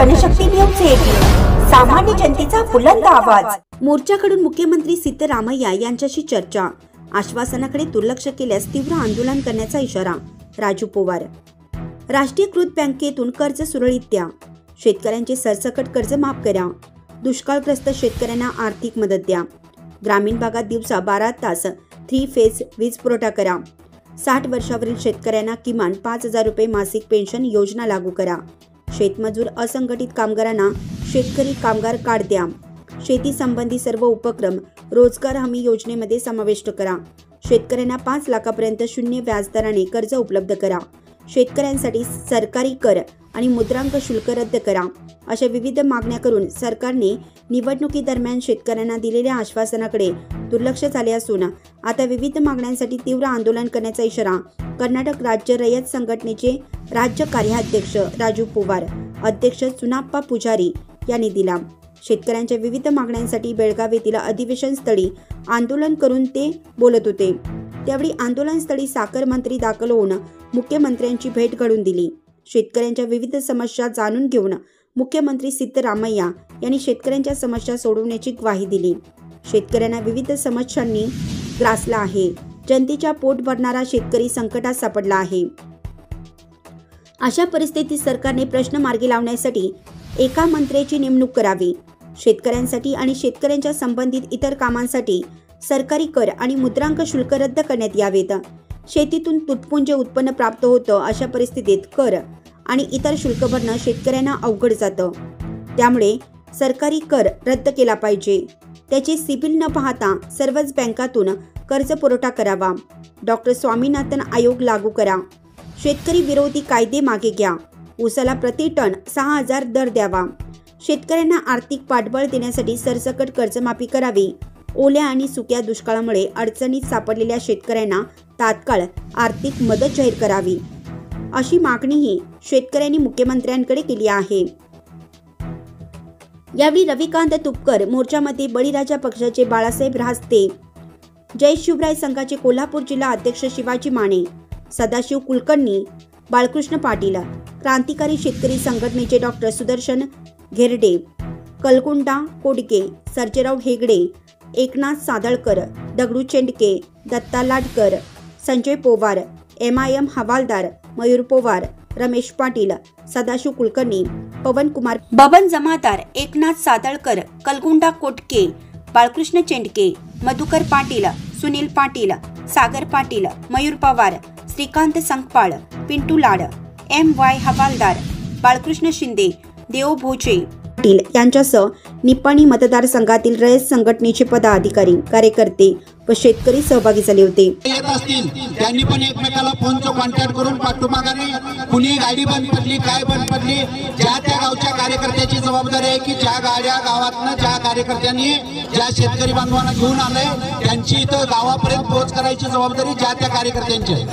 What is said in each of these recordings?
Janshakti news 18 सामान्य जनतेचा बुलंद आवाज। मोर्चाकडून मुख्यमंत्री सिद्धरामय्या यांच्याशी चर्चा, आश्वासनाकडे दुर्लक्ष केल्यास तीव्र आंदोलन करण्याचा इशारा। राजू पवार। राष्ट्रीयकृत बँकेतून कर्ज सुरळीत द्या, शेतकऱ्यांचे सरसकट कर्ज माफ करा, दुष्काळग्रस्त शेतकऱ्यांना आर्थिक मदत द्या, ग्रामीण भागात दिवसा 12 तास 3 फेज वीज पुरवठा करा, 60 वर्षावरील शेतकऱ्यांना किमान 5,000 रुपये मासिक पेन्शन योजना लागू करा, शेतमजूर असंघटित कामगारांना शेतकरी कामगार कार्ड द्या, शेती संबंधी सर्व उपक्रम रोजगार हमी योजनेमध्ये समाविष्ट करा, शेतकऱ्यांना 5 लाखापर्यंत शून्य व्याजदराने कर्ज उपलब्ध करा, शेतकऱ्यांसाठी सरकारी कर आणि मुद्रांक शुल्क रद्द करा, अशा विविध मागण्या करून सरकारने निवडणुकीदरम्यान शेतकऱ्यांना दिलेल्या आश्वासनाकडे दुर्लक्ष झाले असून आता विविध मागण्यांसाठी तीव्र आंदोलन करण्याचा इशारा कर्नाटक राज्य रयत संघटनेचे राज्य कार्याध्यक्ष राजू पवार, अध्यक्ष चुनाप्पा पुजारी यांनी दिला। शेतकऱ्यांच्या विविध मागण्यांसाठी बेळगाव येथील अधिवेशन स्थळी आंदोलन करून ते बोलत होते। त्यावेळी आंदोलन स्थळी साखर मंत्री दाखल होऊन मुख्यमंत्र्यांची भेट घडून दिली। शेतकऱ्यांच्या विविध समस्या जाणून घेऊन मुख्यमंत्री सिद्धरामय्या यांनी शेतकऱ्यांच्या समस्या सोडवण्याची ग्वाही दिली। शेतकऱ्यांना विविध समस्यांनी ग्रासला आहे, जनतेच्या पोट भरणारा शेतकरी संकटात सापडला आहे। अशा परिस्थितीत सरकारने प्रश्न मार्गी लावण्यासाठी एका मंत्र्याची नेमणूक करावी, शेतकऱ्यांसाठी आणि शेतकऱ्यांच्या संबंधित इतर कामांसाठी सरकारी कर आणि मुद्रांक शुल्क रद्द करण्यात यावेत। शेतीतून तुटपुंजे उत्पन्न प्राप्त होतं, अशा परिस्थितीत कर आणि इतर शुल्क भरणं शेतकऱ्यांना अवघड जातं। त्यामुळे सरकारी कर रद्द केला पाहिजे, त्याचे सिबिल न पाहता सर्वच बँकातून कर्ज पुरवठा करावा, डॉक्टर स्वामीनाथन आयोग लागू करा, शेतकरी विरोधी कायदे मागे घ्या, ऊसाला प्रति टन 6,000 दर द्यावा, शेतकऱ्यांना आर्थिक पाठबळ देण्यासाठी सरसकट कर्जमाफी करावी, ओल्या आणि सुक्या दुष्काळामुळे अडचणीत सापडलेल्या शेतकऱ्यांना तात्काळ आर्थिक मदत जाहीर करावी, अशी मागणीही शेतकऱ्यांनी मुख्यमंत्र्यांकडे केली आहे। यावेळी रविकांत तुपकर, मोर्चामध्ये बळीराजा पक्षाचे बाळासाहेब रास्ते, जय शिवराय संघाचे कोल्हापूर जिल्हा अध्यक्ष शिवाजी माने, सदाशिव कुलकर्णी, बाळकृष्ण पाटील, क्रांतिकारी शेतकरी संघटनेचे डॉक्टर सुदर्शन घेरडे, कलकुंडा कोडके, सर्जेराव हेगडे, एकनाथ सादळकर, दगडू चेंडके, दत्ता लाटकर, संजय पवार, MIM हवालदार, मयूर पवार, रमेश पाटील, सदाशिव कुलकर्णी, पवन कुमार, बबन जमादार, एकनाथ सादळकर, कलकुंडा कोटके, बाळकृष्ण चेंडके, मधुकर पाटील, सुनील पाटील, सागर पाटील, मयूर पवार, श्रीकांत संकपाळ, पिंटू लाड, MY हवालदार, बाळकृष्ण शिंदे, देव भोचे पाटील यांच्यासह निपाणी मतदारसंघातील रयत संघटनेचे पदाधिकारी, कार्यकर्ते व शेतकरी सहभागी झाले होते। येत असतील त्यांनी पण एकमेकाला फोनचा कॉन्टॅक्ट करून पाठोपाठाने कुणी गाडी बंद पडली, काय बंद पडली, ज्या त्या गावच्या कार्यकर्त्याची जबाबदारी आहे की ज्या गाड्या गावातनं ज्या कार्यकर्त्यांनी ज्या शेतकरी बांधवांना घेऊन आले त्यांची इथं गावापर्यंत पोहोच करायची जबाबदारी ज्या त्या कार्यकर्त्यांची आहे।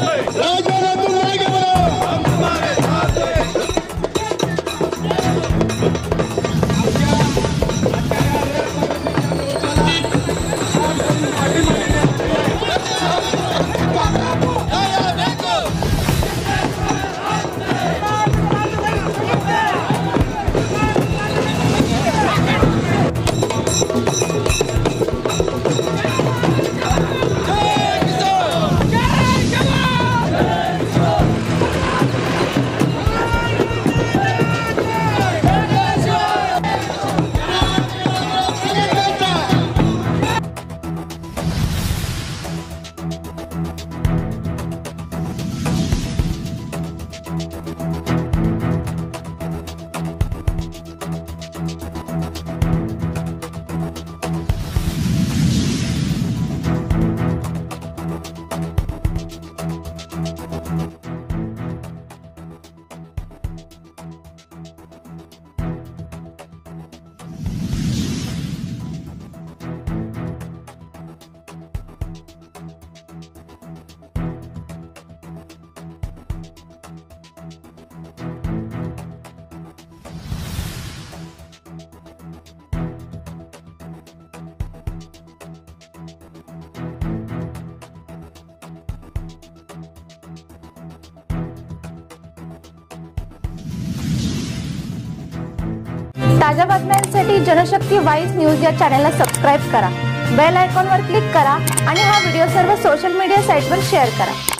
ताज्या बातम्यांसाठी जनशक्ती वाईज न्यूज या चॅनलला सबस्क्राईब करा, बेल आयकॉनवर क्लिक करा आणि हा व्हिडिओ सर्व सोशल मीडिया साइटवर शेअर करा.